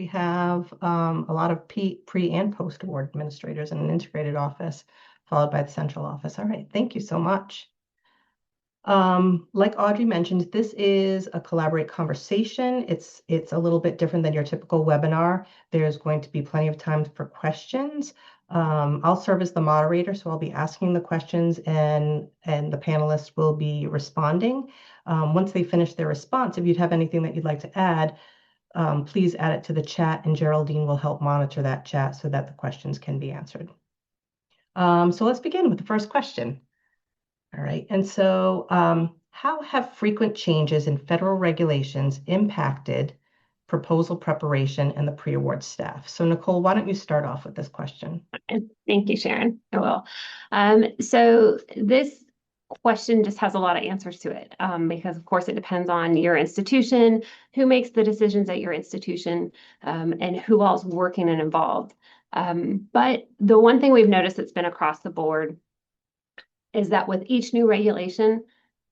we have a lot of pre and post-award administrators in an integrated office, followed by the central office. All right, thank you so much. Like Audrey mentioned, this is a collaborate conversation. It's a little bit different than your typical webinar. There's going to be plenty of time for questions. I'll serve as the moderator, so I'll be asking the questions and the panelists will be responding. Once they finish their response, if you'd have anything that you'd like to add, please add it to the chat, and Geraldine will help monitor that chat so that the questions can be answered. So let's begin with the first question. All right, and so how have frequent changes in federal regulations impacted proposal preparation and the pre-award staff? So Nicole, why don't you start off with this question? Thank you, Sharon. I will. So this question just has a lot of answers to it because, of course, it depends on your institution, who makes the decisions at your institution, and who all's working and involved. But the one thing we've noticed that's been across the board is that with each new regulation,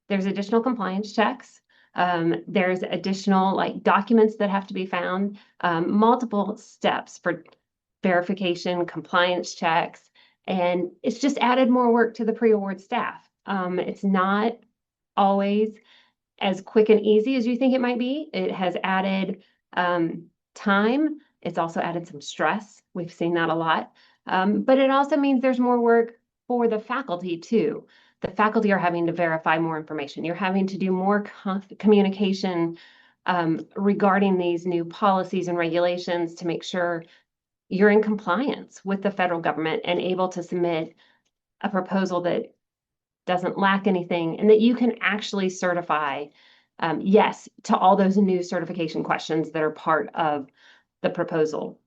there's additional compliance checks. There's additional documents that have to be found, multiple steps for verification, compliance checks, and it's just added more work to the pre-award staff. It's not always as quick and easy as you think it might be. It has added time. It's also added some stress. We've seen that a lot. But it also means there's more work for the faculty too. The faculty are having to verify more information. You're having to do more communication regarding these new policies and regulations to make sure you're in compliance with the federal government and able to submit a proposal that doesn't lack anything and that you can actually certify yes to all those new certification questions that are part of the proposal.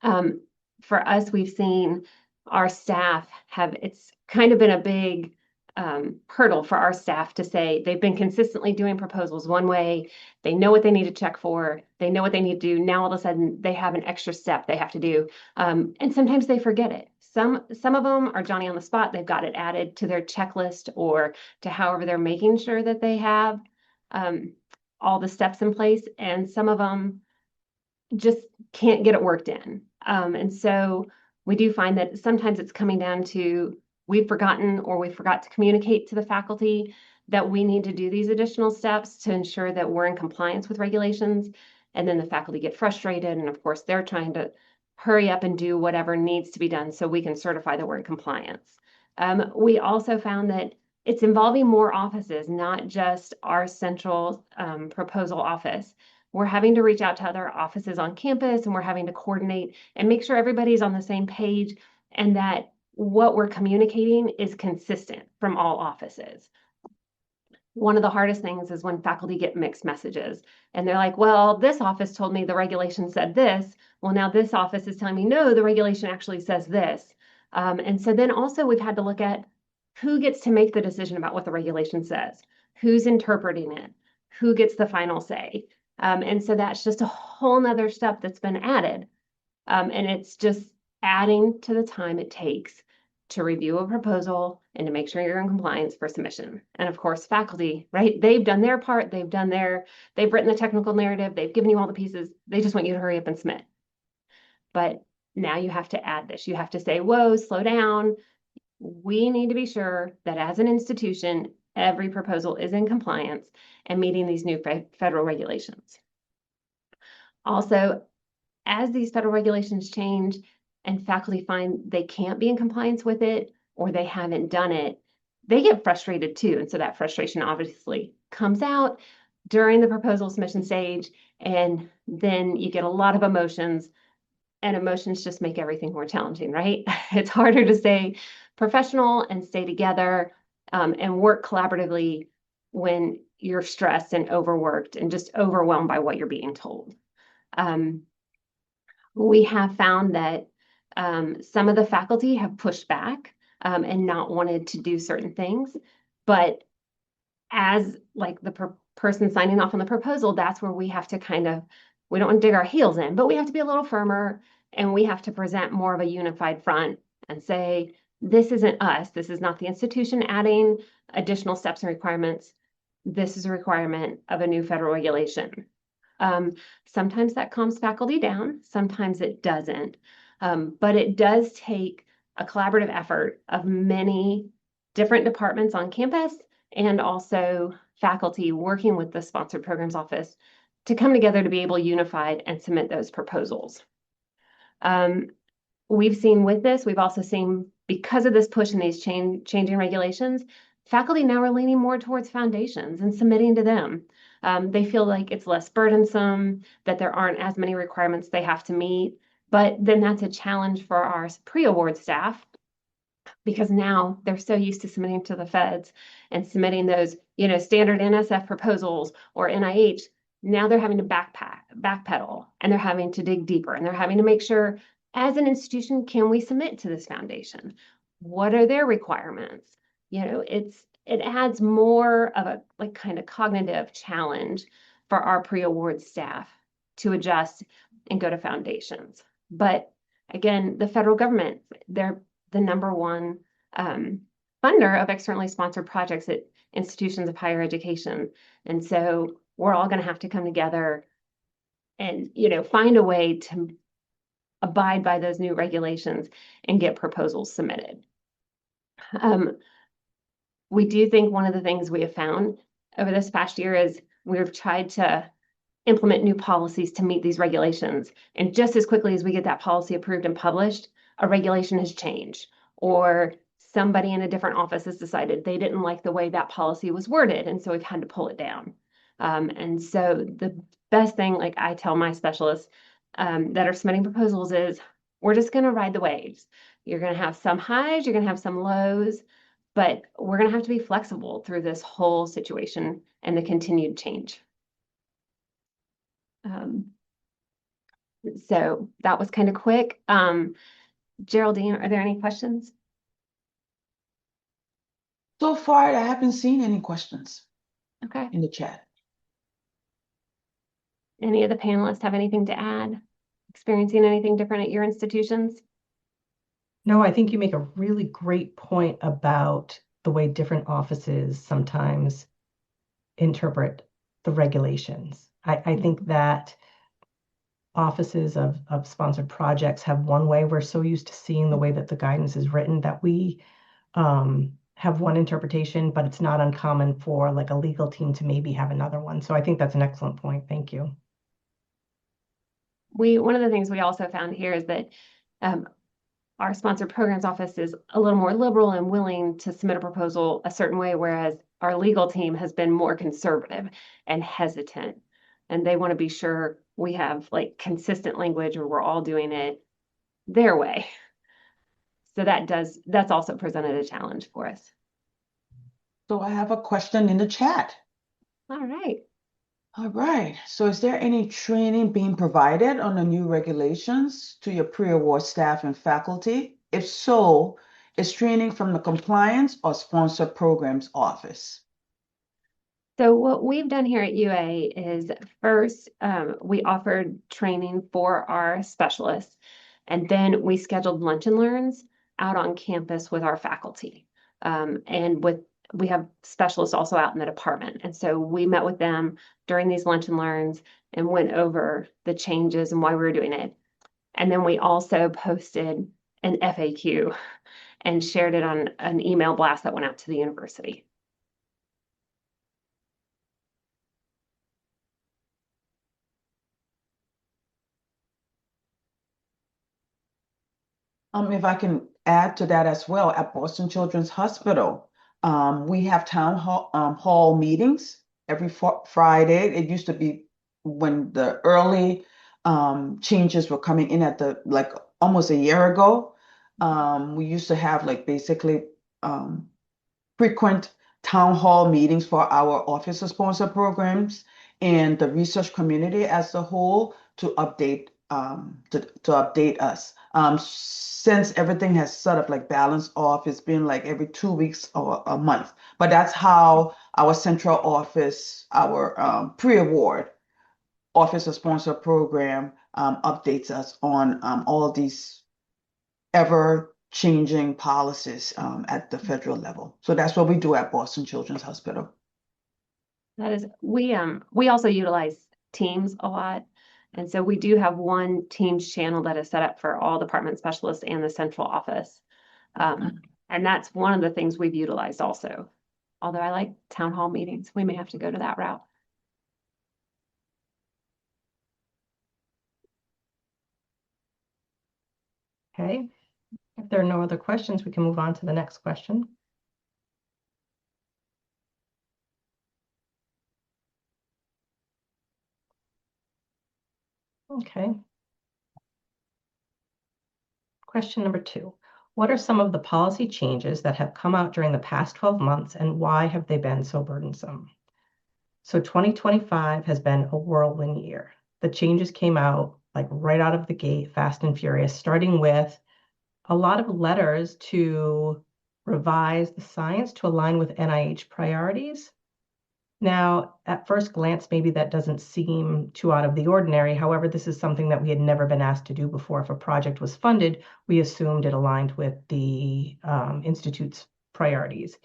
For us, we've seen our staff it's kind of been a big hurdle for our staff to say they've been consistently doing proposals one way. They know what they need to check for. They know what they need to do. Now all of a sudden they have an extra step they have to do. And sometimes they forget it. Some of them are Johnny on the spot. They've got it added to their checklist or to however they're making sure that they have all the steps in place. And some of them just can't get it worked in. And so we do find that sometimes it's coming down to we've forgotten or we forgot to communicate to the faculty that we need to do these additional steps to ensure that we're in compliance with regulations. And then the faculty get frustrated. And of course, they're trying to hurry up and do whatever needs to be done so we can certify that we're in compliance. We also found that it's involving more offices, not just our central proposal office. We're having to reach out to other offices on campus and we're having to coordinate and make sure everybody's on the same page and that what we're communicating is consistent from all offices. One of the hardest things is when faculty get mixed messages and they're like, well, this office told me the regulation said this. Well, now this office is telling me, no, the regulation actually says this. And so then also we've had to look at who gets to make the decision about what the regulation says, who's interpreting it, who gets the final say. And so that's just a whole nother step that's been added. And it's just adding to the time it takes to review a proposal and to make sure you're in compliance for submission. And of course, faculty, right? They've done their part. They've written the technical narrative. They've given you all the pieces. They just want you to hurry up and submit. But now you have to add this. You have to say, whoa, slow down. We need to be sure that as an institution, every proposal is in compliance and meeting these new federal regulations. Also, as these federal regulations change and faculty find they can't be in compliance with it or they haven't done it, they get frustrated too. And so that frustration obviously comes out during the proposal submission stage, and then you get a lot of emotions, and emotions just make everything more challenging, right? It's harder to stay professional and stay together and work collaboratively when you're stressed and overworked and just overwhelmed by what you're being told. We have found that some of the faculty have pushed back and not wanted to do certain things, but as like the person signing off on the proposal, that's where we have to we don't want to dig our heels in, but we have to be a little firmer and we have to present more of a unified front and say, this isn't us. This is not the institution adding additional steps and requirements. This is a requirement of a new federal regulation. Sometimes that calms faculty down, sometimes it doesn't. But it does take a collaborative effort of many different departments on campus and also faculty working with the sponsored programs office to come together to be able unified and submit those proposals. We've seen with this, we've also seen because of this push in these changing regulations, faculty now are leaning more towards foundations and submitting to them. They feel like it's less burdensome, that there aren't as many requirements they have to meet. But then that's a challenge for our pre-award staff because now they're so used to submitting to the feds and submitting those, standard NSF proposals or NIH. Now they're having to backpedal, and they're having to dig deeper, and they're having to make sure, as an institution, can we submit to this foundation? What are their requirements? It adds more of a kind of cognitive challenge for our pre-award staff to adjust and go to foundations. But again, the federal government, they're the number one funder of externally sponsored projects at institutions of higher education. And so we're all going to have to come together and, find a way to abide by those new regulations and get proposals submitted. We do think one of the things we have found over this past year is we've tried to implement new policies to meet these regulations. And just as quickly as we get that policy approved and published, a regulation has changed, or somebody in a different office has decided they didn't like the way that policy was worded, and so we've had to pull it down. And so the best thing, like I tell my specialists that are submitting proposals, is we're just going to ride the waves. You're going to have some highs, you're going to have some lows, but we're going to have to be flexible through this whole situation and the continued change. So that was kind of quick. Geraldine, are there any questions? So far, I haven't seen any questions Okay. in the chat. Any of the panelists have anything to add? Experiencing anything different at your institutions? No, I think you make a really great point about the way different offices sometimes interpret the regulations. I think that offices of sponsored projects have one way. We're so used to seeing the way that the guidance is written that we have one interpretation, but it's not uncommon for like a legal team to maybe have another one. So I think that's an excellent point. Thank you. One of the things we also found here is that our sponsored programs office is a little more liberal and willing to submit a proposal a certain way, whereas our legal team has been more conservative and hesitant. And they want to be sure we have like consistent language or we're all doing it their way. So that's also presented a challenge for us. So I have a question in the chat. All right. All right. So is there any training being provided on the new regulations to your pre-award staff and faculty? If so, is training from the compliance or sponsored programs office? So what we've done here at UA is first, we offered training for our specialists, and then we scheduled lunch and learns out on campus with our faculty. We have specialists also out in the department. And so we met with them during these lunch and learns and went over the changes and why we were doing it. And then we also posted an FAQ and shared it on an email blast that went out to the university. If I can add to that as well, at Boston Children's Hospital, we have town hall meetings every Friday. It used to be when the early changes were coming in at like almost a year ago. We used to have like basically frequent town hall meetings for our office of sponsor programs and the research community as a whole to update us. Since everything has sort of like balanced off, it's been like every 2 weeks or a month. But that's how our central office, our pre-award office of sponsor program updates us on all of these ever-changing policies at the federal level. So that's what we do at Boston Children's Hospital. That is, we also utilize Teams a lot. And so we do have one Teams channel that is set up for all department specialists and the central office. And that's one of the things we've utilized also. Although I like town hall meetings, we may have to go to that route. Okay. If there are no other questions, we can move on to the next question. Okay. Question number 2. What are some of the policy changes that have come out during the past 12 months and why have they been so burdensome? So 2025 has been a whirlwind year. The changes came out like right out of the gate, fast and furious, starting with a lot of letters to revise the science to align with NIH priorities. Now, at first glance, maybe that doesn't seem too out of the ordinary. However, this is something that we had never been asked to do before. If a project was funded, we assumed it aligned with the Institute's priorities.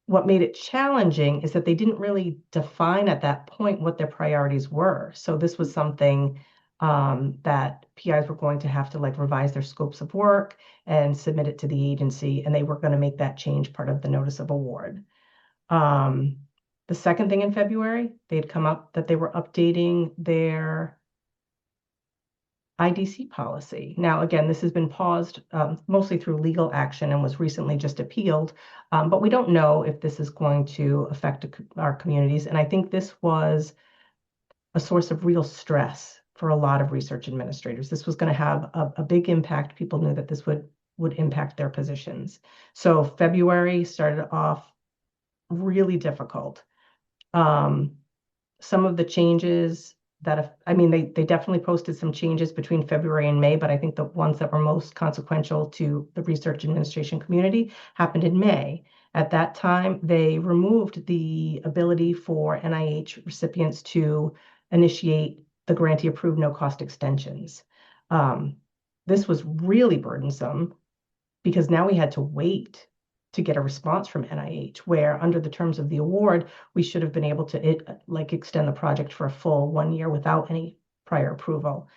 What made it challenging is that they didn't really define at that point what their priorities were. So this was something that PIs were going to have to like revise their scopes of work and submit it to the agency, and they were going to make that change part of the notice of award. The second thing in February, they had come up that they were updating their IDC policy. Now, again, this has been paused mostly through legal action and was recently just appealed, but we don't know if this is going to affect our communities. And I think this was a source of real stress for a lot of research administrators. This was going to have a big impact. People knew that this would impact their positions. So February started off really difficult. Some of the changes that, they definitely posted some changes between February and May, but I think the ones that were most consequential to the research administration community happened in May. At that time, they removed the ability for NIH recipients to initiate the grantee approved no-cost extensions. This was really burdensome because now we had to wait to get a response from NIH, where under the terms of the award, we should have been able to extend the project for a full 1 year without any prior approval.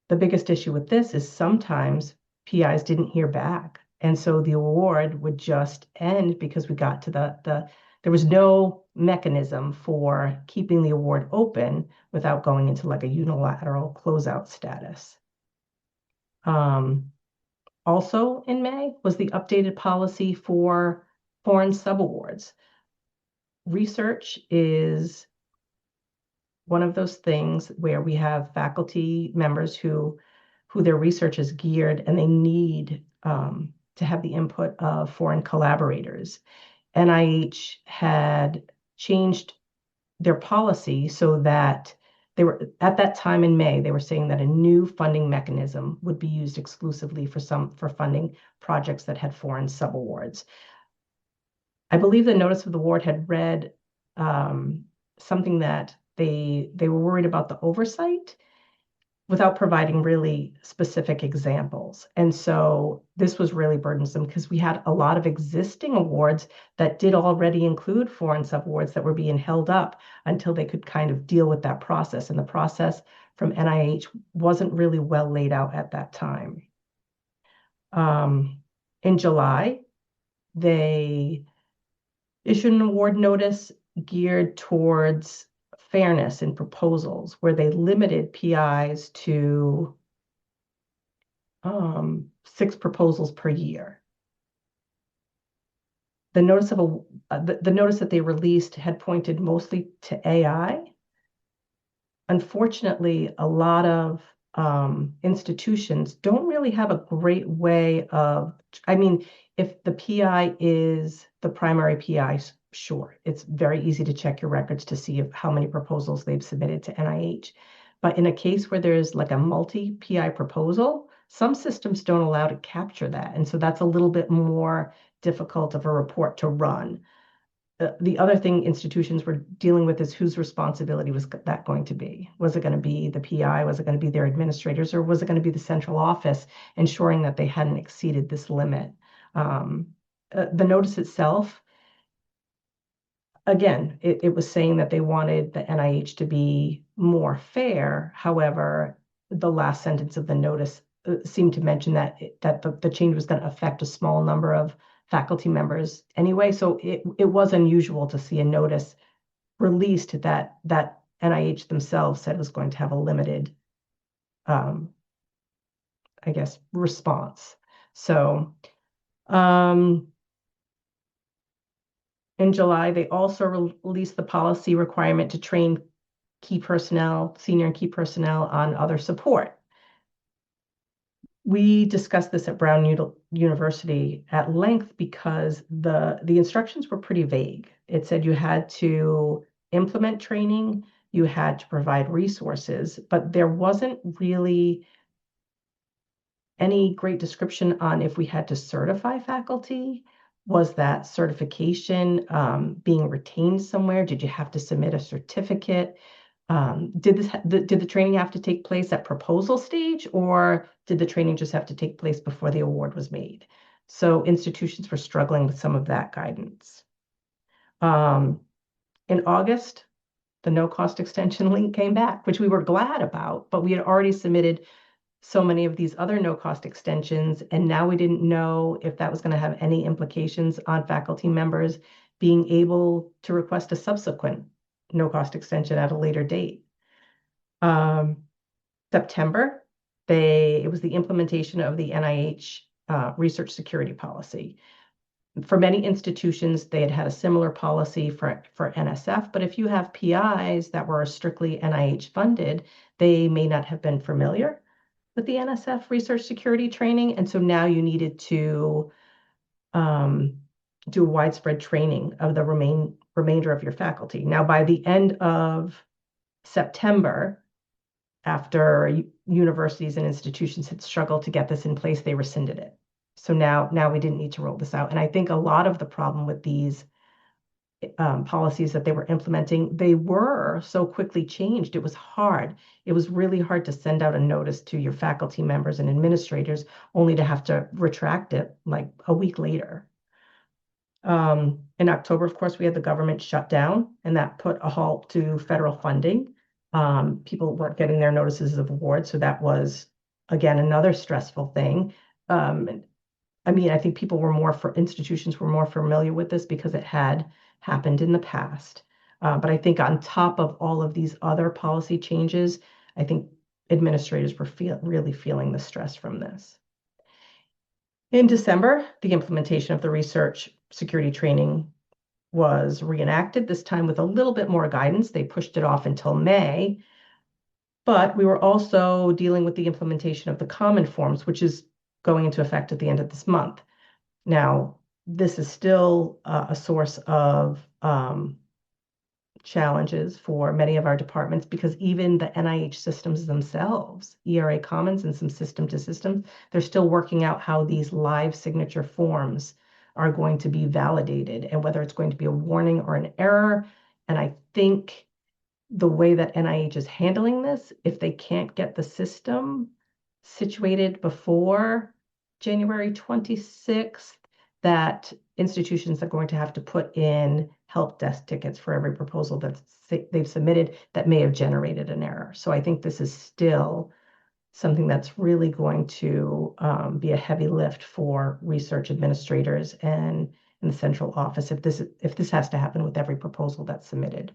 The biggest issue with this is sometimes PIs didn't hear back. And so the award would just end because we got to there was no mechanism for keeping the award open without going into like a unilateral closeout status. Also in May was the updated policy for foreign subawards. Research is one of those things where we have faculty members who their research is geared and they need to have the input of foreign collaborators. NIH had changed their policy so that they were, at that time in May, they were saying that a new funding mechanism would be used exclusively for funding projects that had foreign subawards. I believe the notice of the award had read something that they were worried about the oversight without providing really specific examples. And so this was really burdensome because we had a lot of existing awards that did already include foreign subawards that were being held up until they could kind of deal with that process. And the process from NIH wasn't really well laid out at that time. In July, they issued an award notice geared towards fairness in proposals, where they limited PIs to 6 proposals per year. The notice the notice that they released had pointed mostly to AI. Unfortunately, a lot of institutions don't really have a great way of, if the PI is the primary PI, sure, it's very easy to check your records to see how many proposals they've submitted to NIH. But in a case where there's like a multi-PI proposal, some systems don't allow to capture that. And so that's a little bit more difficult of a report to run. The other thing institutions were dealing with is whose responsibility was that going to be? Was it going to be the PI? Was it going to be their administrators? Or was it going to be the central office ensuring that they hadn't exceeded this limit? The notice itself, again, it was saying that they wanted the NIH to be more fair. However, the last sentence of the notice seemed to mention that the change was going to affect a small number of faculty members anyway. So it was unusual to see a notice released that NIH themselves said was going to have a limited, I guess, response. So in July, they also released the policy requirement to train key personnel, senior and key personnel on other support. We discussed this at Brown University at length because the instructions were pretty vague. It said you had to implement training, you had to provide resources, but there wasn't really any great description on if we had to certify faculty. Was that certification being retained somewhere? Did you have to submit a certificate? Did the training have to take place at proposal stage, or did the training just have to take place before the award was made? So institutions were struggling with some of that guidance. In August, the no-cost extension link came back, which we were glad about, but we had already submitted so many of these other no-cost extensions, and now we didn't know if that was going to have any implications on faculty members being able to request a subsequent no-cost extension at a later date. September, it was the implementation of the NIH research security policy. For many institutions, they had a similar policy for NSF, but if you have PIs that were strictly NIH funded, they may not have been familiar with the NSF research security training. And so now you needed to do widespread training of the remainder of your faculty. Now, by the end of September, after universities and institutions had struggled to get this in place, they rescinded it. So now we didn't need to roll this out. And I think a lot of the problem with these policies that they were implementing, they were so quickly changed. It was hard. It was really hard to send out a notice to your faculty members and administrators only to have to retract it like a week later. In October, of course, we had the government shutdown, and that put a halt to federal funding. People weren't getting their notices of award, so that was, again, another stressful thing. I mean, I think institutions were more familiar with this because it had happened in the past. But I think on top of all of these other policy changes, I think administrators were really feeling the stress from this. In December, the implementation of the research security training was reenacted, this time with a little bit more guidance. They pushed it off until May. But we were also dealing with the implementation of the common forms, which is going into effect at the end of this month. Now, this is still a source of challenges for many of our departments because even the NIH systems themselves, ERA Commons and some system to systems, they're still working out how these live signature forms are going to be validated and whether it's going to be a warning or an error. And I think the way that NIH is handling this, if they can't get the system situated before January 26th, that institutions are going to have to put in help desk tickets for every proposal that they've submitted that may have generated an error. So I think this is still something that's really going to be a heavy lift for research administrators and in the central office if this has to happen with every proposal that's submitted.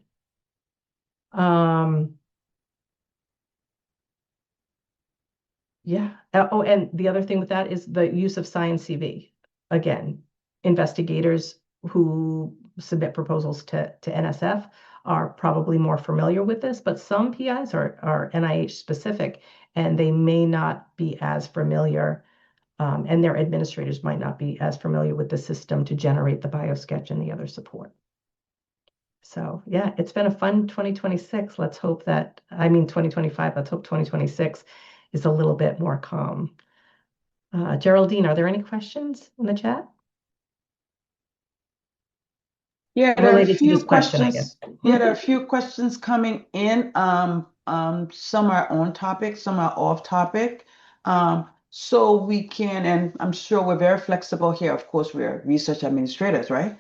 Yeah. Oh, and the other thing with that is the use of Science CV. Again, investigators who submit proposals to NSF are probably more familiar with this, but some PIs are NIH specific and they may not be as familiar, and their administrators might not be as familiar with the system to generate the biosketch and the other support. So yeah, it's been a fun 2026. Let's hope 2025, let's hope 2026 is a little bit more calm. Geraldine, are there any questions in the chat? Yeah, there are a Related to few this question, I guess. questions. Yeah, there are a few questions coming in. Some are on topic, some are off topic. So we can, and I'm sure we're very flexible here. Of course, we're research administrators, right?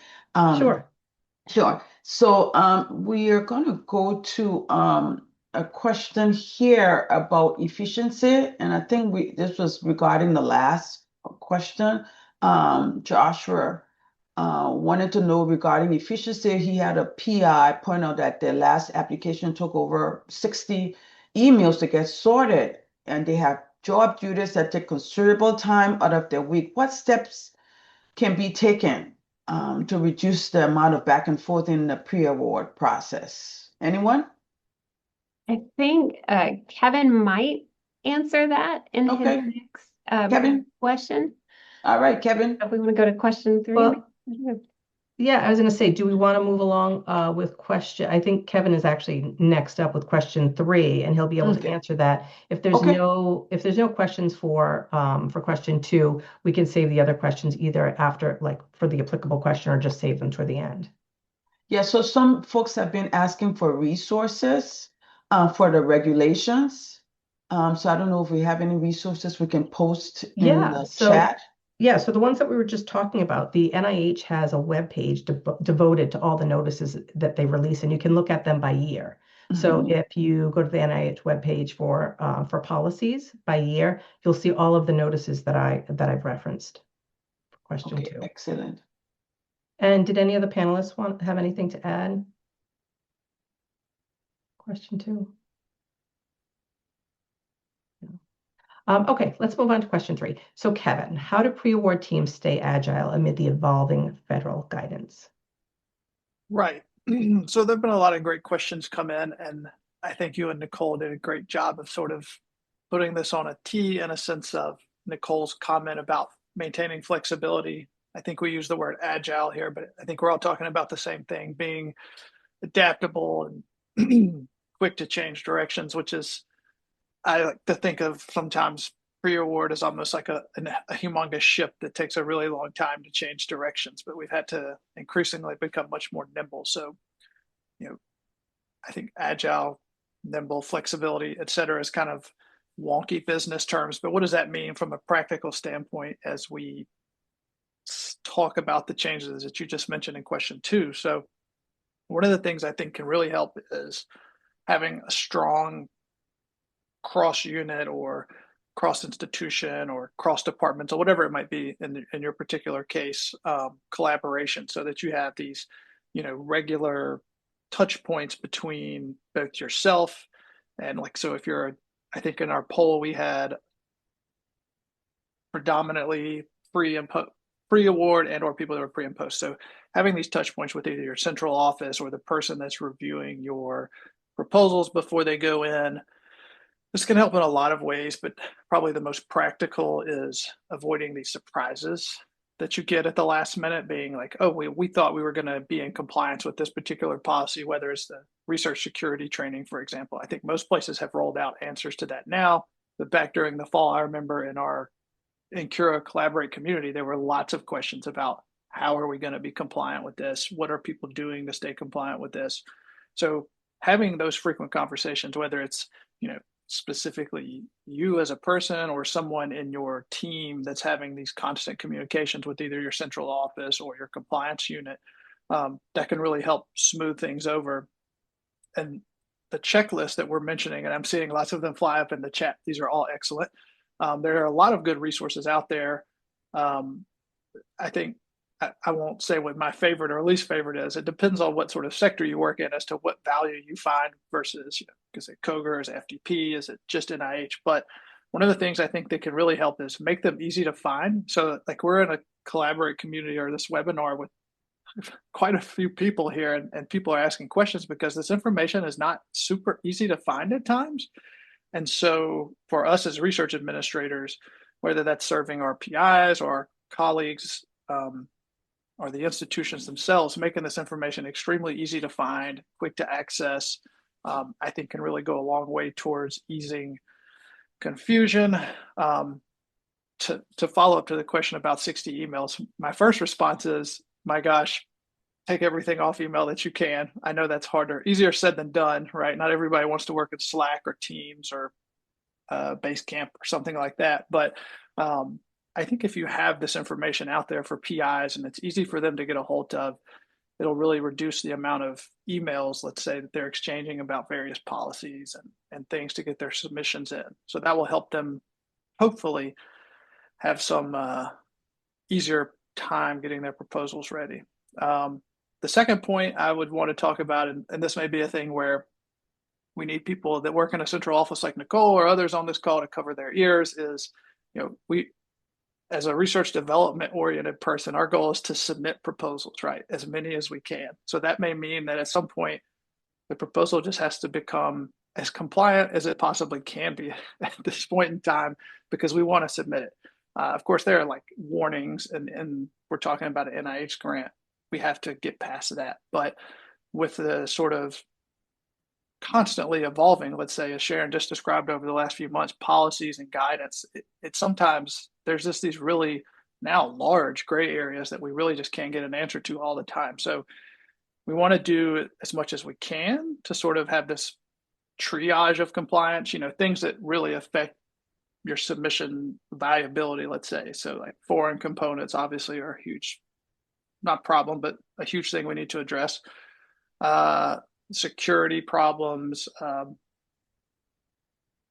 Sure. Sure. So we are going to go to a question here about efficiency, and I think this was regarding the last question. Joshua wanted to know regarding efficiency. He had a PI point out that their last application took over 60 emails to get sorted, and they have job duties that take considerable time out of their week. What steps can be taken to reduce the amount of back and forth in the pre-award process? Anyone? I think Kevin might answer that in his Okay, next Kevin. question. All right, Kevin. If we want to go to question 3. Well, yeah, I was going to say, do we want to move along with question? I think Kevin is actually next up with question 3, and he'll be able to Okay. answer that. If there's Okay. no questions for question 2, we can save the other questions either after, like for the applicable question, or just save them toward the end. Yeah, so some folks have been asking for resources for the regulations. So I don't know if we have any resources we can post in Yeah, the so chat. yeah, so the ones that we were just talking about, the NIH has a web page devoted to all the notices that they release, and you can look at them by year. So Mhm. if you go to the NIH webpage for policies by year, you'll see all of the notices that I've referenced for question Okay, 2. excellent. And did any of the panelists have anything to add? Question 2. Okay, let's move on to question 3. So Kevin, how do pre-award teams stay agile amid the evolving federal guidance? Right. So there've been a lot of great questions come in, and I think you and Nicole did a great job of sort of putting this on a tee in a sense of Nicole's comment about maintaining flexibility. I think we use the word agile here, but I think we're all talking about the same thing, being adaptable and quick to change directions, which is, I like to think of sometimes pre-award as almost like a humongous ship that takes a really long time to change directions, but we've had to increasingly become much more nimble. So, you know, I think agile, nimble, flexibility, et cetera, is kind of wonky business terms. But what does that mean from a practical standpoint as we talk about the changes that you just mentioned in question 2? So, one of the things I think can really help is having a strong cross unit or cross institution or cross departments or whatever it might be in your particular case, collaboration, so that you have these, regular touch points between both yourself and, like, so if you're, I think in our poll we had predominantly pre-award and or people that are pre and post. So having these touch points with either your central office or the person that's reviewing your proposals before they go in, this can help in a lot of ways, but probably the most practical is avoiding these surprises that you get at the last minute, being like, oh, we thought we were going to be in compliance with this particular policy, whether it's the research security training, for example. I think most places have rolled out answers to that now, but back during the fall, I remember in our NCURA Collaborate community, there were lots of questions about how are we going to be compliant with this? What are people doing to stay compliant with this? So having those frequent conversations, whether it's, specifically you as a person or someone in your team that's having these constant communications with either your central office or your compliance unit, that can really help smooth things over. And the checklist that we're mentioning, and I'm seeing lots of them fly up in the chat, these are all excellent. There are a lot of good resources out there. I think I won't say what my favorite or least favorite is. It depends on what sort of sector you work in as to what value you find versus, is it COGR, is it FDP, is it just NIH? But one of the things I think that can really help is make them easy to find. So like we're in a Collaborate community or this webinar with quite a few people here, and people are asking questions because this information is not super easy to find at times. And so for us as research administrators, whether that's serving our PIs or our colleagues, or the institutions themselves, making this information extremely easy to find, quick to access, I think can really go a long way towards easing confusion. To follow up to the question about 60 emails, my first response is, my gosh, take everything off email that you can. I know that's easier said than done, right? Not everybody wants to work in Slack or Teams or Basecamp or something like that. But I think if you have this information out there for PIs and it's easy for them to get a hold of, it'll really reduce the amount of emails, let's say, that they're exchanging about various policies and things to get their submissions in. So that will help them hopefully have some easier time getting their proposals ready. The second point I would want to talk about, and this may be a thing where we need people that work in a central office like Nicole or others on this call to cover their ears, is, we, as a research development oriented person, our goal is to submit proposals, right? As many as we can. So that may mean that at some point, the proposal just has to become as compliant as it possibly can be at this point in time, because we want to submit it. Of course, there are like warnings, and we're talking about an NIH grant. We have to get past that. But with the sort of constantly evolving, let's say, as Sharon just described over the last few months, policies and guidance, it sometimes there's just these really now large gray areas that we really just can't get an answer to all the time. So we want to do as much as we can to sort of have this triage of compliance, things that really affect your submission viability, let's say. So like foreign components obviously are a huge, not problem, but a huge thing we need to address. Security problems,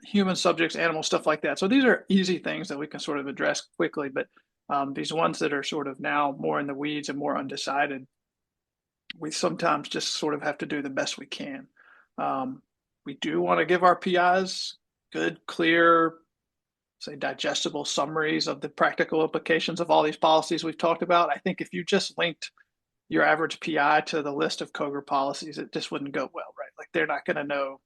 human subjects, animal stuff like that. So these are easy things that we can sort of address quickly, but these ones that are sort of now more in the weeds and more undecided, we sometimes just sort of have to do the best we can. We do want to give our PIs good, clear, say, digestible summaries of the practical implications of all these policies we've talked about. I think if you just linked your average PI to the list of COGR policies, it just wouldn't go well, right? Like they're not going to know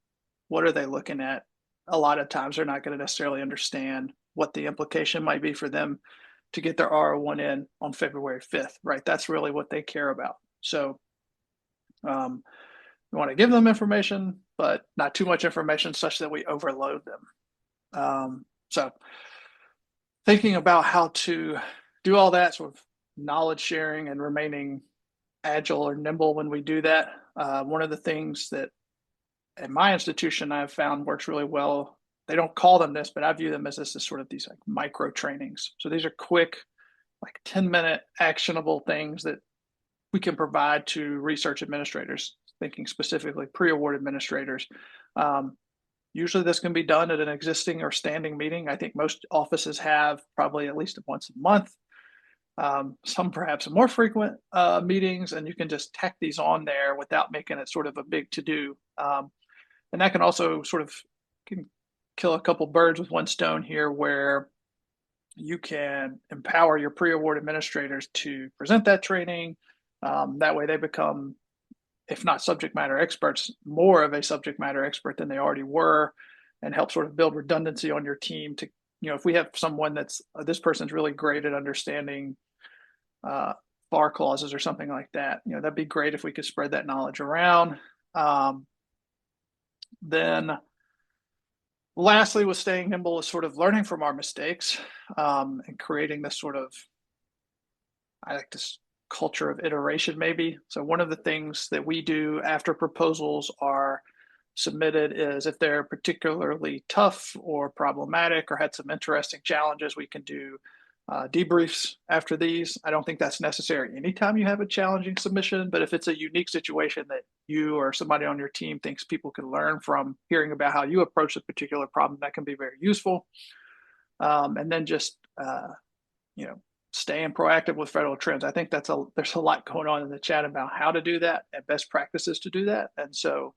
what are they looking at. A lot of times they're not going to necessarily understand what the implication might be for them to get their R01 in on February 5th, right? That's really what they care about. So we want to give them information, but not too much information such that we overload them. So thinking about how to do all that sort of knowledge sharing and remaining agile or nimble when we do that. One of the things that at my institution I've found works really well, they don't call them this, but I view them as this is sort of these like micro trainings. So these are quick, like 10-minute actionable things that we can provide to research administrators, thinking specifically pre-award administrators. Usually this can be done at an existing or standing meeting. I think most offices have probably at least once a month. Some perhaps more frequent meetings, and you can just tack these on there without making it sort of a big to-do. And that can also sort of can kill a couple birds with one stone here, where you can empower your pre-award administrators to present that training. That way they become, if not subject matter experts, more of a subject matter expert than they already were, and help sort of build redundancy on your team to, if we have someone that's, this person's really great at understanding FAR clauses or something like that, that'd be great if we could spread that knowledge around. Then lastly, with staying nimble is sort of learning from our mistakes and creating this sort of, I like this culture of iteration maybe. So one of the things that we do after proposals are submitted is, if they're particularly tough or problematic or had some interesting challenges, we can do debriefs after these. I don't think that's necessary anytime you have a challenging submission, but if it's a unique situation that you or somebody on your team thinks people can learn from hearing about how you approach a particular problem, that can be very useful. And then just, staying proactive with federal trends. I think there's a lot going on in the chat about how to do that and best practices to do that. And so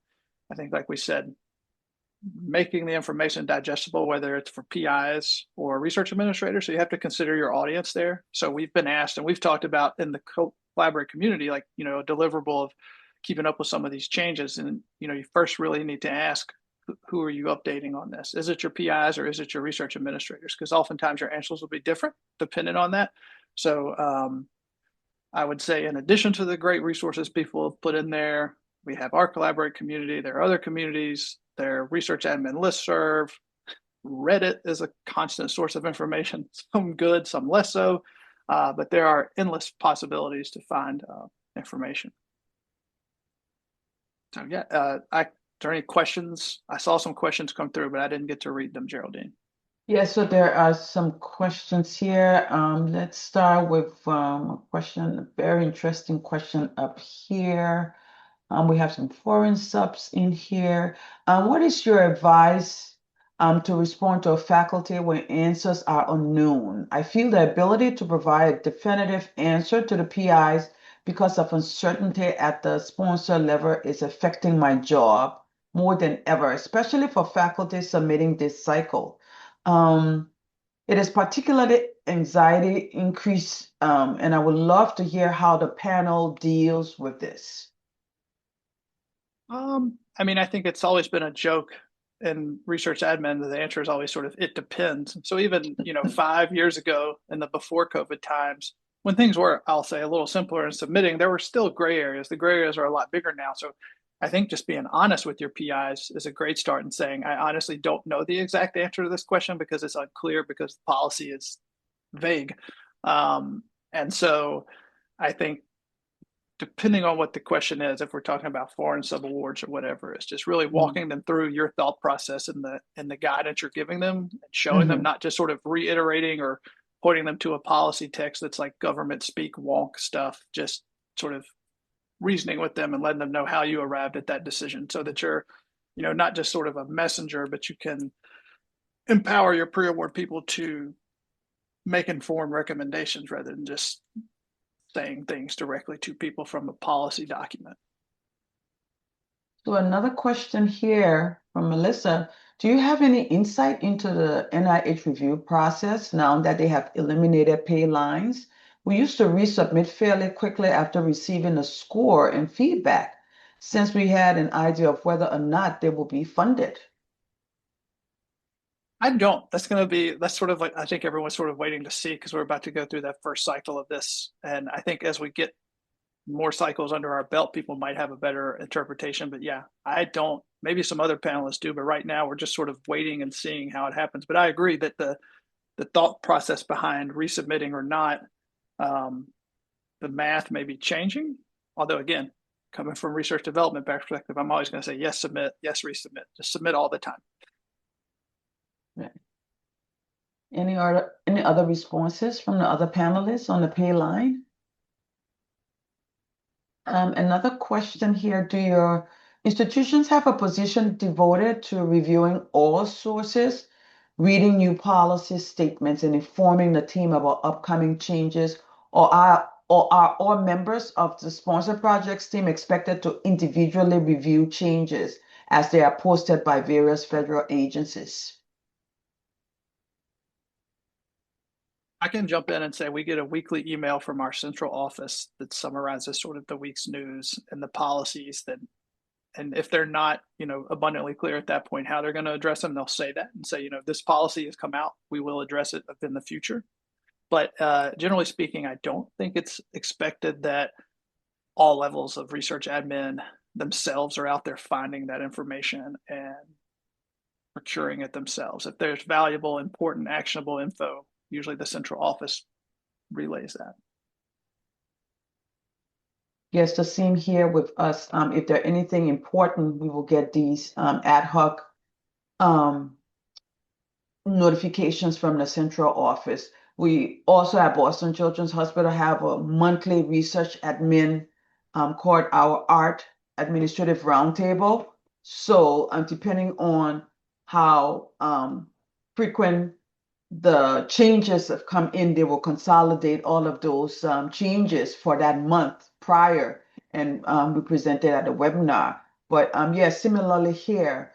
I think, like we said, making the information digestible, whether it's for PIs or research administrators. So you have to consider your audience there. So we've been asked, and we've talked about in the collaborate community, like, a deliverable of keeping up with some of these changes. And, you first really need to ask, who are you updating on this? Is it your PIs or is it your research administrators? Because oftentimes your answers will be different depending on that. So I would say, in addition to the great resources people have put in there, we have our collaborate community. There are other communities. Their research admin listserv. Reddit is a constant source of information, some good, some less so, but there are endless possibilities to find information. So yeah, are there any questions? I saw some questions come through, but I didn't get to read them, Geraldine. Yes, so there are some questions here. Let's start with a question, a very interesting question up here. We have some foreign subs in here. What is your advice to respond to a faculty when answers are unknown? I feel the ability to provide a definitive answer to the PIs because of uncertainty at the sponsor level is affecting my job more than ever, especially for faculty submitting this cycle. It is particularly anxiety increase, and I would love to hear how the panel deals with this. I mean, I think it's always been a joke in research admin that the answer is always sort of it depends. So even 5 years ago in the before COVID times, when things were, I'll say, a little simpler in submitting, there were still gray areas. The gray areas are a lot bigger now. So I think just being honest with your PIs is a great start in saying, I honestly don't know the exact answer to this question because it's unclear because the policy is vague. And so I think depending on what the question is, if we're talking about foreign subawards or whatever, it's just really walking them through your thought process and the guidance you're giving them and showing them, not just sort of reiterating or pointing them to a policy text that's like government speak wonk stuff, just sort of reasoning with them and letting them know how you arrived at that decision so that you're, not just sort of a messenger, but you can empower your pre-award people to make informed recommendations rather than just saying things directly to people from a policy document. So another question here from Melissa. Do you have any insight into the NIH review process now that they have eliminated pay lines? We used to resubmit fairly quickly after receiving a score and feedback, since we had an idea of whether or not they will be funded. I don't. That's sort of like, I think everyone's sort of waiting to see because we're about to go through that first cycle of this. And I think as we get more cycles under our belt, people might have a better interpretation. But yeah, I don't. Maybe some other panelists do, but right now we're just sort of waiting and seeing how it happens. But I agree that the thought process behind resubmitting or not, the math may be changing. Although again, coming from research development perspective, I'm always going to say yes, submit, yes, resubmit, just submit all the time. Right. Any other responses from the other panelists on the pay line? Another question here, do your institutions have a position devoted to reviewing all sources, reading new policy statements, and informing the team about upcoming changes, or are all members of the sponsor projects team expected to individually review changes as they are posted by various federal agencies? I can jump in and say we get a weekly email from our central office that summarizes sort of the week's news and the policies that, and if they're not, abundantly clear at that point how they're going to address them, they'll say that and say, this policy has come out, we will address it in the future. But generally speaking, I don't think it's expected that all levels of research admin themselves are out there finding that information and procuring it themselves. If there's valuable, important, actionable info, usually the central office relays that. Yes, the same here with us. If there's anything important, we will get these ad hoc notifications from the central office. We also at Boston Children's Hospital have a monthly research admin called our ART Administrative Roundtable. So depending on how frequent the changes have come in, they will consolidate all of those changes for that month prior, and we presented at the webinar. But yes, similarly here,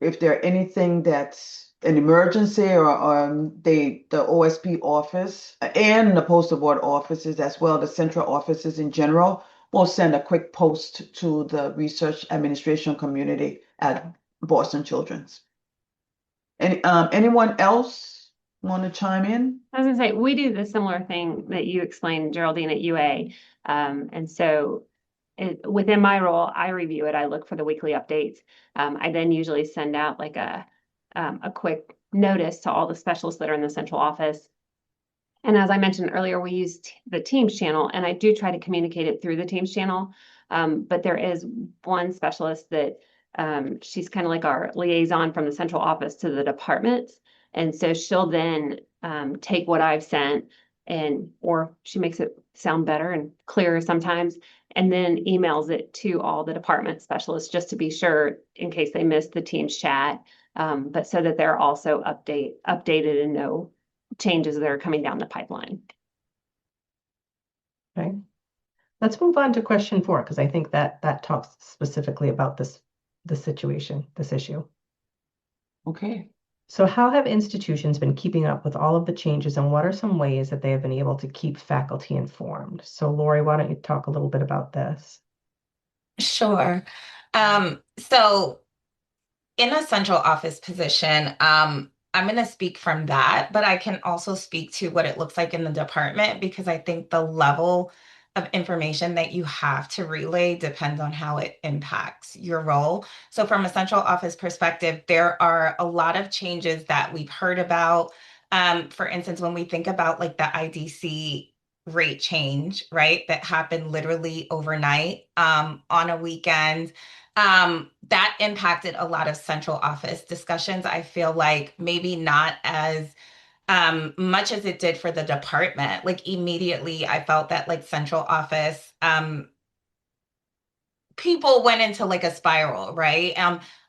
if there anything that's an emergency or the OSP office and the post award offices as well, the central offices in general, will send a quick post to the research administration community at Boston Children's. Anyone else want to chime in? I was gonna say, we do the similar thing that you explained, Geraldine, at UA. And so within my role, I review it. I look for the weekly updates. I then usually send out like a quick notice to all the specialists that are in the central office. And as I mentioned earlier, we use the Teams channel, and I do try to communicate it through the Teams channel. But there is one specialist that She's kind of like our liaison from the central office to the departments. And so she'll then take what I've sent or she makes it sound better and clearer sometimes, and then emails it to all the department specialists just to be sure in case they missed the team's chat, but so that they're also updated and know changes that are coming down the pipeline. Okay. Let's move on to question 4, because I think that talks specifically about this situation, this issue. Okay. So how have institutions been keeping up with all of the changes, and what are some ways that they have been able to keep faculty informed? So Lori, why don't you talk a little bit about this? Sure. So in a central office position, I'm going to speak from that, but I can also speak to what it looks like in the department, because I think the level of information that you have to relay depends on how it impacts your role. So from a central office perspective, there are a lot of changes that we've heard about. For instance, when we think about like the IDC rate change, right, that happened literally overnight on a weekend, that impacted a lot of central office discussions. I feel like maybe not as much as it did for the department. Like immediately, I felt that like central office people went into like a spiral, right?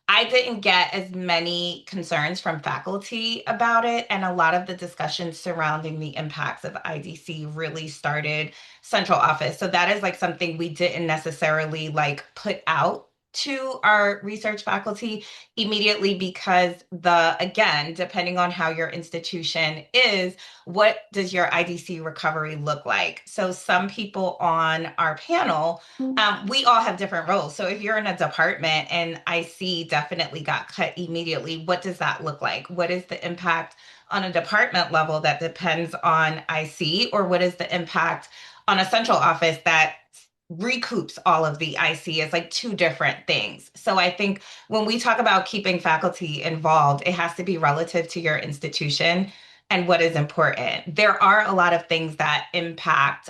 I didn't get as many concerns from faculty about it, and a lot of the discussions surrounding the impacts of IDC really started central office. So that is like something we didn't necessarily like put out to our research faculty immediately, because again, depending on how your institution is, what does your IDC recovery look like? So some people on our panel, we all have different roles. So if you're in a department and IC definitely got cut immediately, what does that look like? What is the impact on a department level that depends on IC, or what is the impact on a central office that recoups all of the IC? Is like two different things. So I think when we talk about keeping faculty involved, it has to be relative to your institution and what is important. There are a lot of things that impact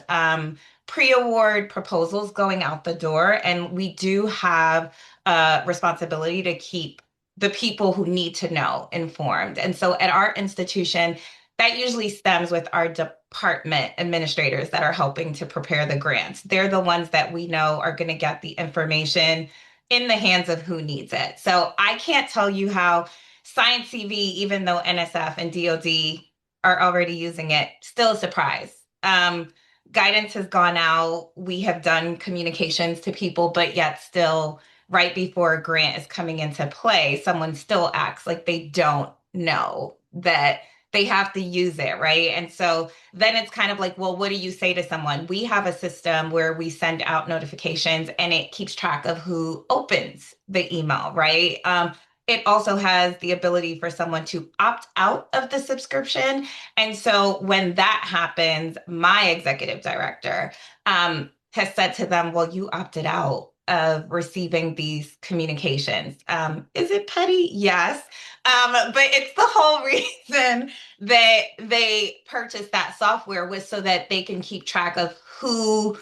pre-award proposals going out the door, and we do have a responsibility to keep the people who need to know informed. And so at our institution, that usually stems with our department administrators that are helping to prepare the grants. They're the ones that we know are going to get the information in the hands of who needs it. So I can't tell you how Science CV, even though NSF and DOD are already using it, still a surprise. Guidance has gone out. We have done communications to people, but yet still right before a grant is coming into play, someone still acts like they don't know that they have to use it, right? And so then it's kind of like, well, what do you say to someone? We have a system where we send out notifications and it keeps track of who opens the email, right? It also has the ability for someone to opt out of the subscription. And so when that happens, my executive director has said to them, well, you opted out of receiving these communications. Is it petty? Yes. But it's the whole reason that they purchased that software was so that they can keep track of who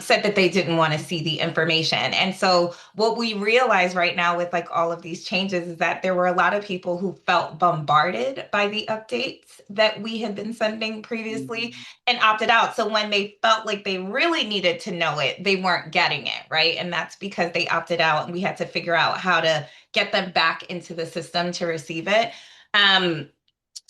said that they didn't want to see the information. And so what we realize right now with like all of these changes is that there were a lot of people who felt bombarded by the updates that we had been sending previously and opted out. So when they felt like they really needed to know it, they weren't getting it, right? And that's because they opted out, and we had to figure out how to get them back into the system to receive it.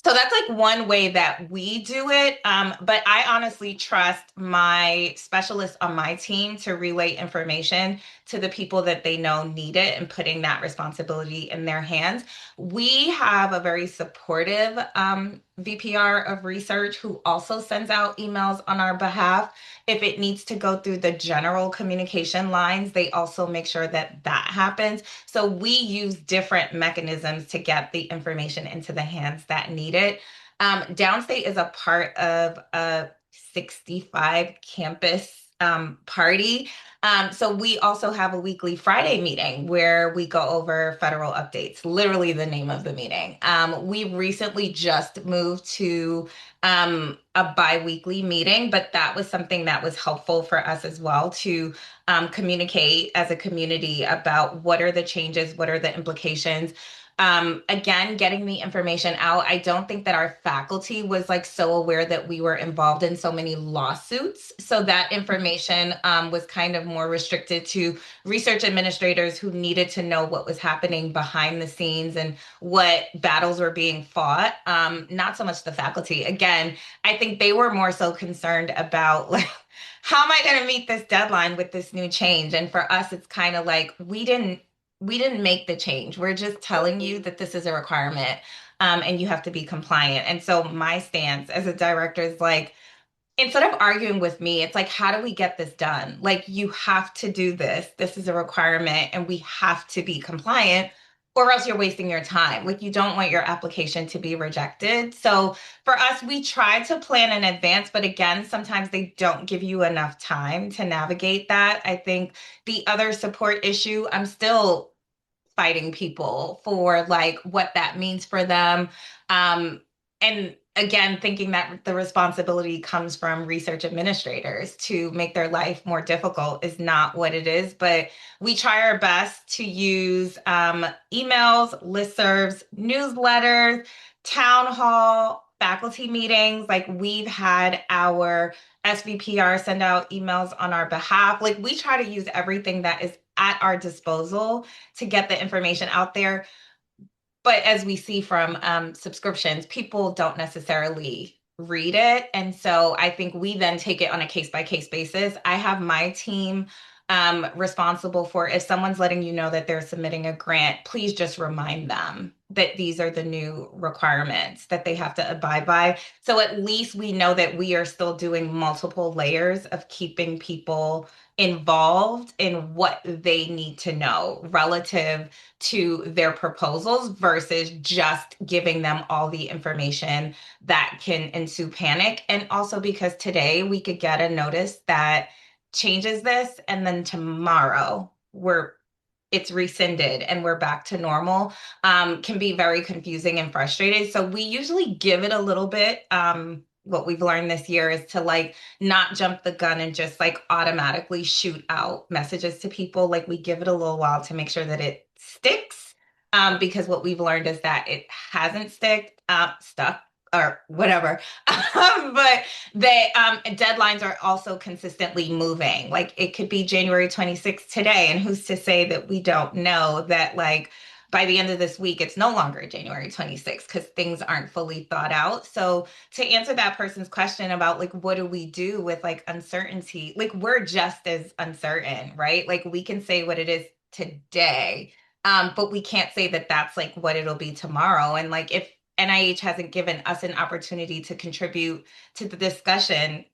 So that's like one way that we do it. But I honestly trust my specialists on my team to relay information to the people that they know need it and putting that responsibility in their hands. We have a very supportive VPR of research who also sends out emails on our behalf. If it needs to go through the general communication lines, they also make sure that that happens. So we use different mechanisms to get the information into the hands that need it. Downstate is a part of a 65 campus party. So we also have a weekly Friday meeting where we go over federal updates, literally the name of the meeting. We recently just moved to a bi-weekly meeting, but that was something that was helpful for us as well to communicate as a community about what are the changes, what are the implications. Again, getting the information out. I don't think that our faculty was like so aware that we were involved in so many lawsuits. So that information was kind of more restricted to research administrators who needed to know what was happening behind the scenes and what battles were being fought. Not so much the faculty. Again, I think they were more so concerned about like, how am I going to meet this deadline with this new change? And for us, it's kind of like we didn't make the change. We're just telling you that this is a requirement, and you have to be compliant. And so my stance as a director is like, instead of arguing with me, it's like, how do we get this done? Like, you have to do this. This is a requirement, and we have to be compliant, or else you're wasting your time. Like, you don't want your application to be rejected. So for us, we try to plan in advance, but again, sometimes they don't give you enough time to navigate that. I think the other support issue, I'm still fighting people for like what that means for them. And again, thinking that the responsibility comes from research administrators to make their life more difficult is not what it is. But we try our best to use emails, listservs, newsletters, town hall, faculty meetings. Like we've had our SVPR send out emails on our behalf. Like we try to use everything that is at our disposal to get the information out there. But as we see from subscriptions, people don't necessarily read it. And so I think we then take it on a case by case basis. I have my team responsible for if someone's letting you know that they're submitting a grant, please just remind them that these are the new requirements that they have to abide by. So at least we know that we are still doing multiple layers of keeping people involved in what they need to know relative to their proposals versus just giving them all the information that can ensue panic. And also because today we could get a notice that changes this and then tomorrow it's rescinded and we're back to normal, can be very confusing and frustrating. So we usually give it a little bit. What we've learned this year is to like not jump the gun and just like automatically shoot out messages to people. Like we give it a little while to make sure that it sticks. Because what we've learned is that it hasn't stuck or whatever. But the deadlines are also consistently moving. Like it could be January 26th today, and who's to say that we don't know that like by the end of this week, it's no longer January 26th because things aren't fully thought out. So to answer that person's question about like, what do we do with like uncertainty? Like we're just as uncertain, right? Like we can say what it is today, but we can't say that that's like what it'll be tomorrow. And like if NIH hasn't given us an opportunity to contribute to the discussion,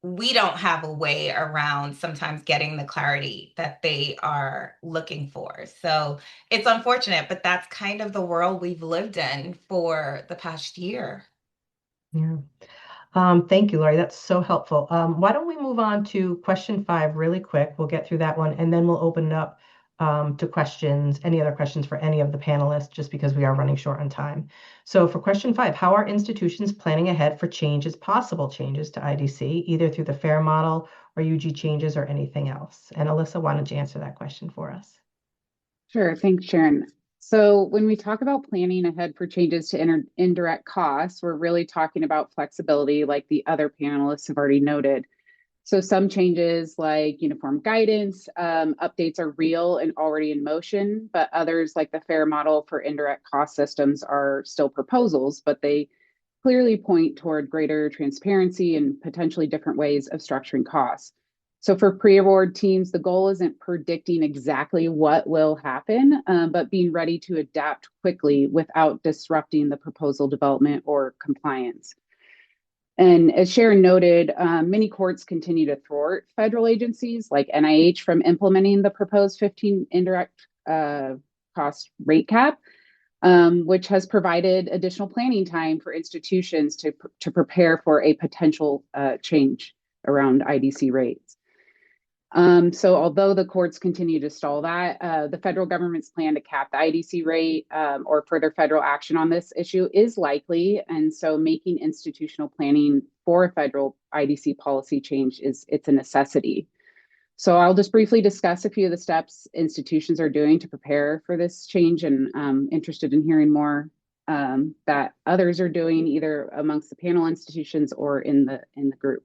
we don't have a way around sometimes getting the clarity that they are looking for. So it's unfortunate, but that's kind of the world we've lived in for the past year. Yeah. Thank you, Lori. That's so helpful. Why don't we move on to question 5 really quick? We'll get through that one, and then we'll open it up to questions, any other questions for any of the panelists, just because we are running short on time. So for question 5, how are institutions planning ahead for possible changes to IDC, either through the FAIR model or UG changes or anything else? And Alyssa, why don't you answer that question for us? Sure. Thanks, Sharon. So when we talk about planning ahead for changes to indirect costs, we're really talking about flexibility like the other panelists have already noted. So some changes like uniform guidance, updates are real and already in motion, but others like the FAIR model for indirect cost systems are still proposals, but they clearly point toward greater transparency and potentially different ways of structuring costs. So for pre-award teams, the goal isn't predicting exactly what will happen, but being ready to adapt quickly without disrupting the proposal development or compliance. And as Sharon noted, many courts continue to thwart federal agencies like NIH from implementing the proposed 15 indirect cost rate cap, which has provided additional planning time for institutions to prepare for a potential change around IDC rates. So although the courts continue to stall that, the federal government's plan to cap the IDC rate or further federal action on this issue is likely. And so making institutional planning for a federal IDC policy change it's a necessity. So I'll just briefly discuss a few of the steps institutions are doing to prepare for this change, and interested in hearing more that others are doing either amongst the panel institutions or in the group.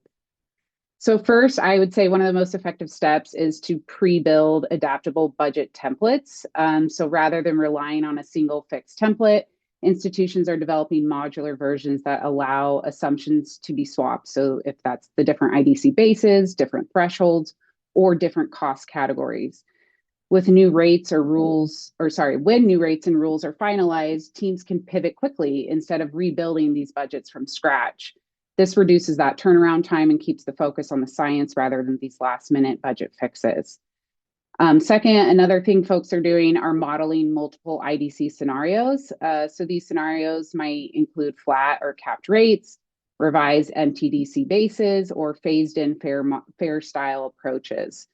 So first, I would say one of the most effective steps is to pre-build adaptable budget templates. So rather than relying on a single fixed template, institutions are developing modular versions that allow assumptions to be swapped. So if that's the different IDC bases, different thresholds, or different cost categories. With new rates or rules, when new rates and rules are finalized, teams can pivot quickly instead of rebuilding these budgets from scratch. This reduces that turnaround time and keeps the focus on the science rather than these last minute budget fixes. Second, another thing folks are doing are modeling multiple IDC scenarios. So these scenarios might include flat or capped rates, revised MTDC bases, or phased in fair style approaches.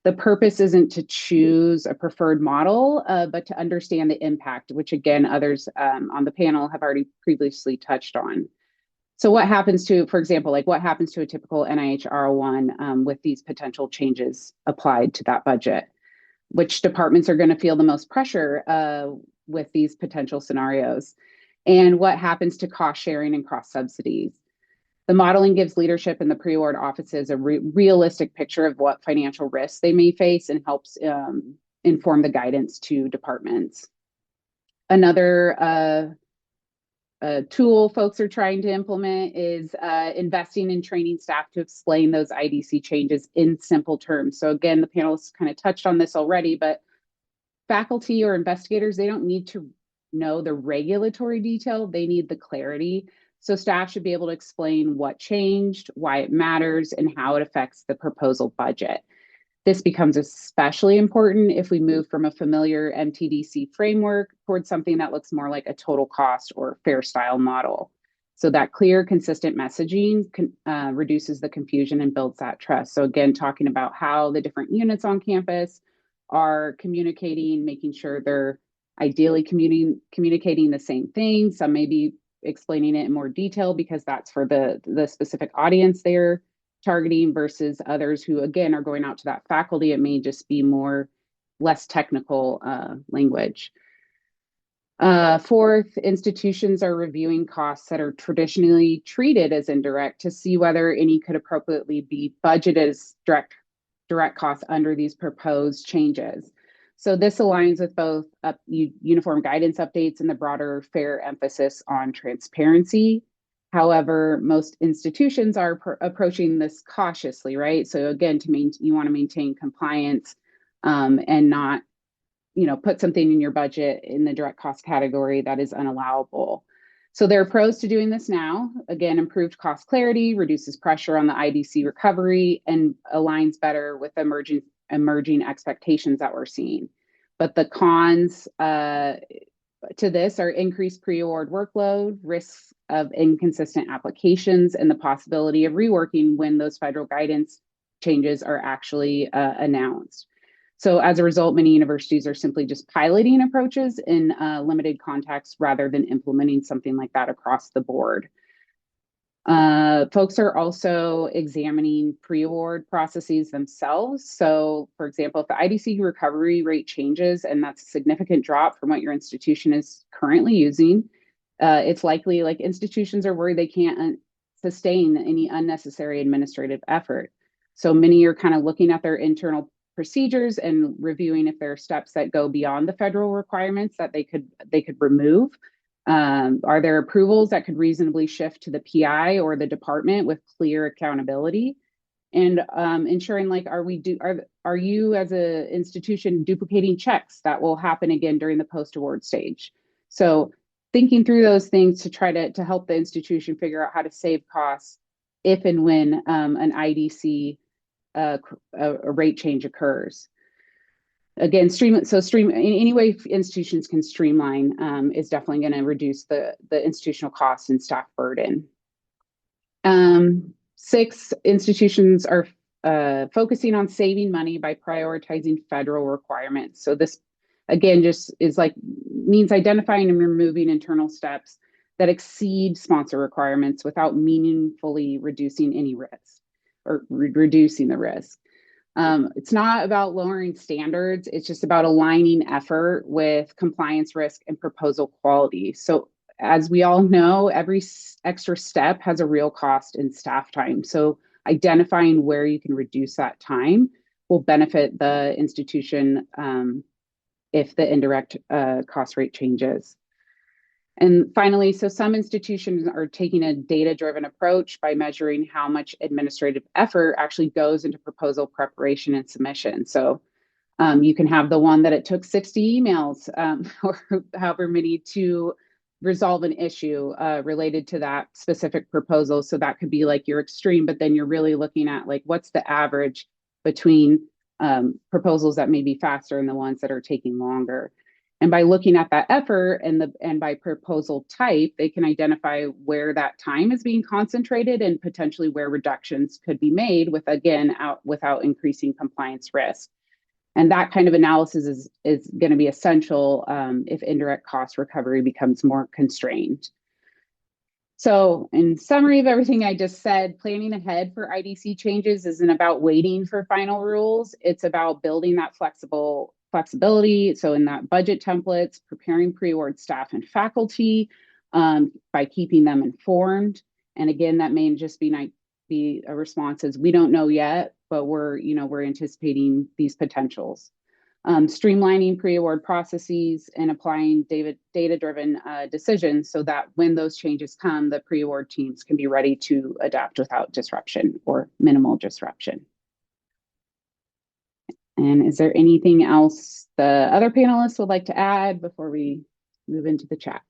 The purpose isn't to choose a preferred model, but to understand the impact, which again, others on the panel have already previously touched on. So what happens to, for example, like what happens to a typical NIH R01 with these potential changes applied to that budget? Which departments are going to feel the most pressure with these potential scenarios? And what happens to cost sharing and cross subsidies? The modeling gives leadership in the pre-award offices a realistic picture of what financial risks they may face and helps inform the guidance to departments. Another tool folks are trying to implement is investing in training staff to explain those IDC changes in simple terms. So again, the panelists kind of touched on this already, but faculty or investigators, they don't need to know the regulatory detail, they need the clarity. So staff should be able to explain what changed, why it matters, and how it affects the proposal budget. This becomes especially important if we move from a familiar MTDC framework towards something that looks more like a total cost or fair style model. So that clear, consistent messaging reduces the confusion and builds that trust. So again, talking about how the different units on campus are communicating, making sure they're ideally communicating the same thing. Some may be explaining it in more detail because that's for the specific audience they're targeting versus others who, again, are going out to that faculty. It may just be less technical language. Fourth, institutions are reviewing costs that are traditionally treated as indirect to see whether any could appropriately be budgeted as direct costs under these proposed changes. So this aligns with both uniform guidance updates and the broader FAIR emphasis on transparency. However, most institutions are approaching this cautiously, right? So again, you want to maintain compliance and not, put something in your budget in the direct cost category that is unallowable. So there are pros to doing this now. Again, improved cost clarity, reduces pressure on the IDC recovery, and aligns better with emerging expectations that we're seeing. But the cons to this are increased pre-award workload, risks of inconsistent applications, and the possibility of reworking when those federal guidance changes are actually announced. So as a result, many universities are simply just piloting approaches in limited context rather than implementing something like that across the board. Folks are also examining pre-award processes themselves. So for example, if the IDC recovery rate changes and that's a significant drop from what your institution is currently using, it's likely like institutions are worried they can't sustain any unnecessary administrative effort. So many are kind of looking at their internal procedures and reviewing if there are steps that go beyond the federal requirements that they could remove. Are there approvals that could reasonably shift to the PI or the department with clear accountability? And ensuring like, are you as an institution duplicating checks that will happen again during the post-award stage? So thinking through those things to try to help the institution figure out how to save costs if and when an IDC a rate change occurs. Again, any way institutions can streamline is definitely going to reduce the institutional costs and staff burden. 6, institutions are focusing on saving money by prioritizing federal requirements. So this, again, just is like means identifying and removing internal steps that exceed sponsor requirements without meaningfully reducing any risk or reducing the risk. It's not about lowering standards. It's just about aligning effort with compliance risk and proposal quality. So as we all know, every extra step has a real cost in staff time. So identifying where you can reduce that time will benefit the institution if the indirect cost rate changes. And finally, so some institutions are taking a data-driven approach by measuring how much administrative effort actually goes into proposal preparation and submission. So you can have the one that it took 60 emails or however many to resolve an issue related to that specific proposal. So that could be like your extreme, but then you're really looking at like what's the average between proposals that may be faster and the ones that are taking longer. And by looking at that effort and by proposal type, they can identify where that time is being concentrated and potentially where reductions could be made without increasing compliance risk. And that kind of analysis is going to be essential if indirect cost recovery becomes more constrained. So in summary of everything I just said, planning ahead for IDC changes isn't about waiting for final rules. It's about building that flexibility. So in that budget templates, preparing pre-award staff and faculty by keeping them informed. And again, that may just be a response as we don't know yet, but we're anticipating these potentials. Streamlining pre-award processes and applying data-driven decisions so that when those changes come, the pre-award teams can be ready to adapt without disruption or minimal disruption. And is there anything else the other panelists would like to add before we move into the chat?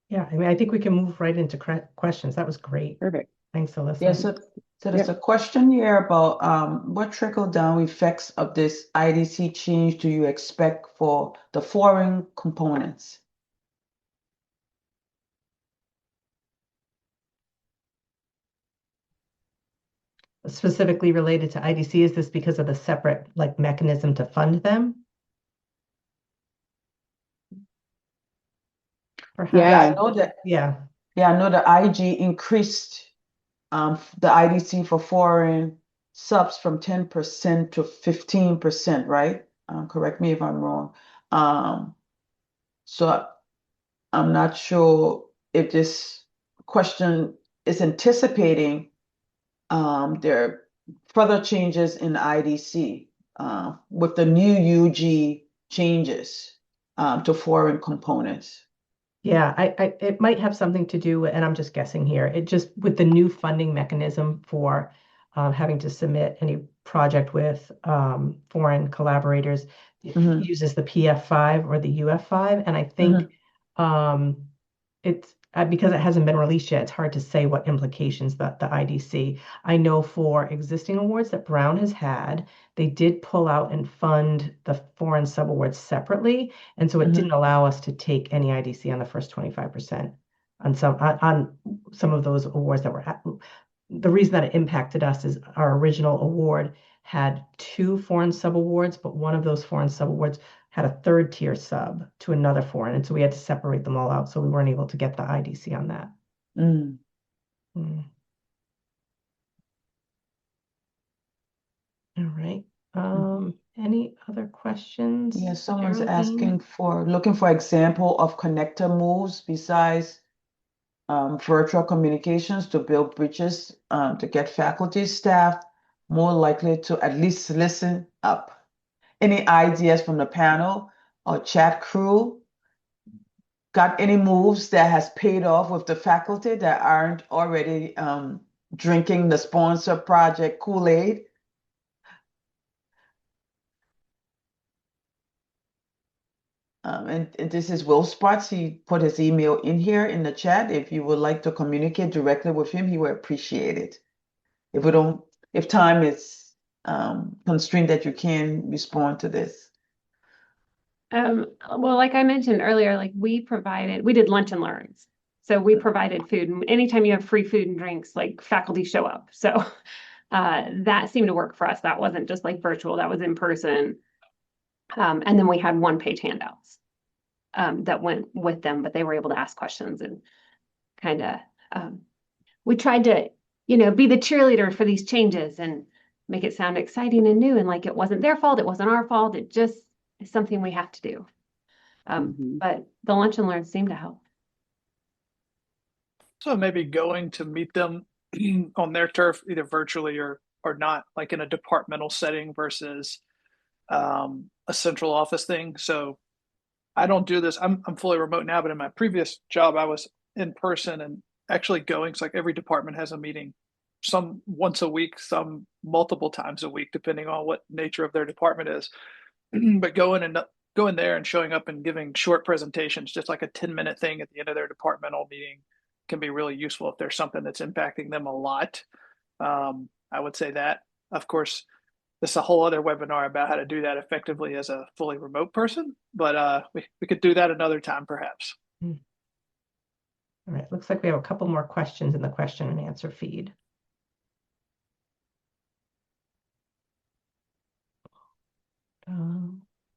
Yeah, I mean, I think we can move right into questions. That was great. Perfect. Thanks, Alyssa. Yeah, so there's a question here about what trickle-down effects of this IDC change do you expect for the foreign components? Specifically related to IDC, is this because of the separate mechanism to fund them? Perhaps. Yeah, I know that. Yeah. Yeah, I know the IG increased the IDC for foreign subs from 10% to 15%, right? Correct me if I'm wrong. So I'm not sure if this question is anticipating there are further changes in the IDC with the new UG changes to foreign components. Yeah, it might have something to do with, and I'm just guessing here, it just with the new funding mechanism for having to submit any project with foreign collaborators, Mhm. uses the PF5 or the UF5. And I think it's because it hasn't been released yet, it's hard to say what implications that the IDC. I know for existing awards that Brown has had, they did pull out and fund the foreign subawards separately. And so it didn't allow us to take any IDC on the first 25% on some of those awards that were the reason that it impacted us is our original award had 2 foreign subawards, but one of those foreign subawards had a 3rd tier sub to another foreign. And so we had to separate them all out. So we weren't able to get the IDC on that. All right. Any other questions? Yeah, someone's Geraldine? looking for example of connector moves besides virtual communications to build bridges to get faculty staff more likely to at least listen up. Any ideas from the panel or chat crew? Got any moves that has paid off with the faculty that aren't already drinking the sponsor project Kool-Aid? And this is Will Spots. He put his email in here in the chat. If you would like to communicate directly with him, he would appreciate it. If time is constrained that you can respond to this. Well, like I mentioned earlier, we did lunch and learns. So we provided food, and anytime you have free food and drinks, like faculty show up. So that seemed to work for us. That wasn't just like virtual, that was in person. And then we had one-page handouts that went with them, but they were able to ask questions and kind of, we tried to, be the cheerleader for these changes and make it sound exciting and new, and like it wasn't their fault, it wasn't our fault, it just is something we have to do. But the lunch and learn seemed to help. So maybe going to meet them on their turf, either virtually or not, like in a departmental setting versus a central office thing. So I don't do this. I'm fully remote now, but in my previous job, I was in person and actually going. So like every department has a meeting, some once a week, some multiple times a week, depending on what nature of their department is. But going there and showing up and giving short presentations, just like a 10-minute thing at the end of their departmental meeting, can be really useful if there's something that's impacting them a lot. I would say that. Of course, this is a whole other webinar about how to do that effectively as a fully remote person, but we could do that another time perhaps. All right, looks like we have a couple more questions in the question and answer feed.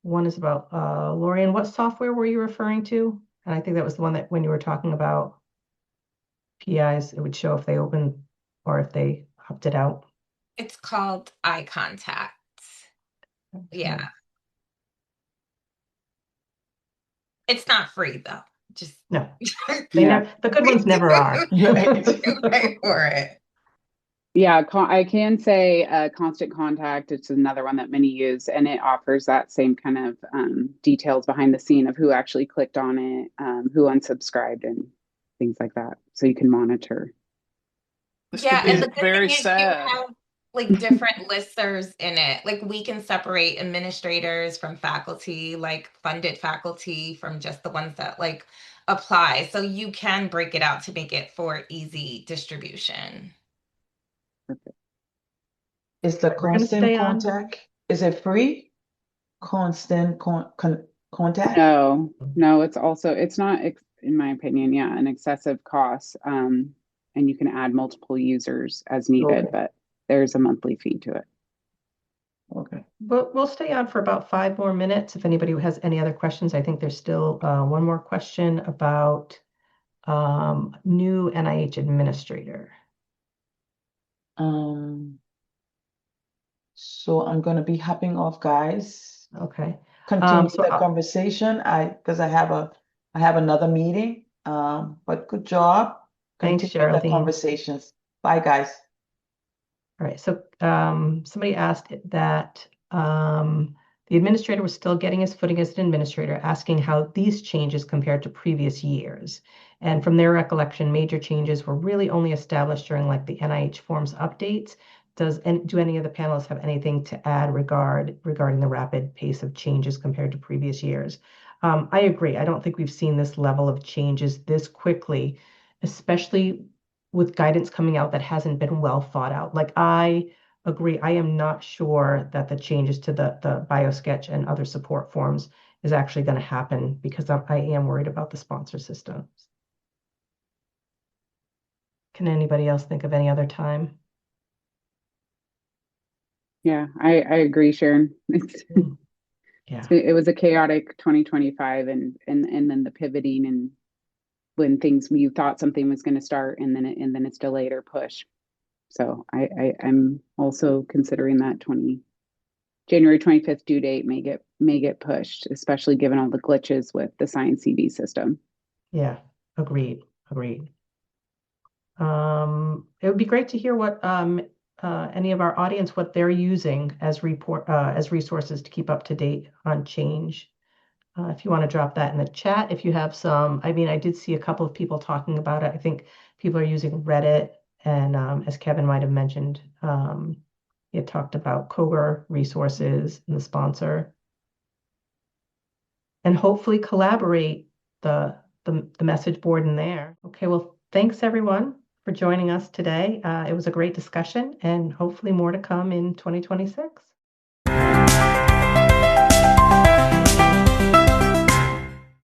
One is about, Lorian, what software were you referring to? And I think that was the one that when you were talking about PIs, it would show if they opened or if they opted out. It's called Eye Contact. Yeah. It's not free though. Just No, Yeah. the good ones never are. pay for it. Yeah, I can say Constant Contact. It's another one that many use, and it offers that same kind of details behind the scene of who actually clicked on it, who unsubscribed, and things like that. So you can monitor. This Yeah, could and be the good very thing is sad. you have like different listers in it. Like we can separate administrators from faculty, like funded faculty from just the ones that like apply. So you can break it out to make it for easy distribution. Is the We're gonna constant stay on. contact, is it free? Constant contact? No, it's not, in my opinion, yeah, an excessive cost. And you can add multiple users as needed, Okay. but there's a monthly fee to it. Okay. But we'll stay on for about 5 more minutes. If anybody has any other questions, I think there's still one more question about new NIH administrator. So I'm gonna be hopping off, guys. Okay. Continue so the conversation. Because I have another meeting. But good job. Thanks, Continue the Geraldine. conversations. Bye, guys. All right, so somebody asked that the administrator was still getting his footing as an administrator, asking how these changes compared to previous years. And from their recollection, major changes were really only established during like the NIH forms updates. Do any of the panelists have anything to add regarding the rapid pace of changes compared to previous years? I agree. I don't think we've seen this level of changes this quickly, especially with guidance coming out that hasn't been well thought out. Like I agree, I am not sure that the changes to the BioSketch and other support forms is actually going to happen because I am worried about the sponsor systems. Can anybody else think of any other time? Yeah, I agree, Sharon. Yeah. It was a chaotic 2025 and then the pivoting and when you thought something was going to start and then it's delayed or pushed. So I'm also considering that January 25th due date may get pushed, especially given all the glitches with the Science CV system. Yeah, agreed. It would be great to hear what any of our audience, what they're using as resources to keep up to date on change. If you want to drop that in the chat, if you have some, I did see a couple of people talking about it. I think people are using Reddit, and as Kevin might have mentioned, he had talked about Koger resources and the sponsor, and hopefully collaborate the message board in there. Okay, well, thanks everyone for joining us today. It was a great discussion, and hopefully more to come in 2026.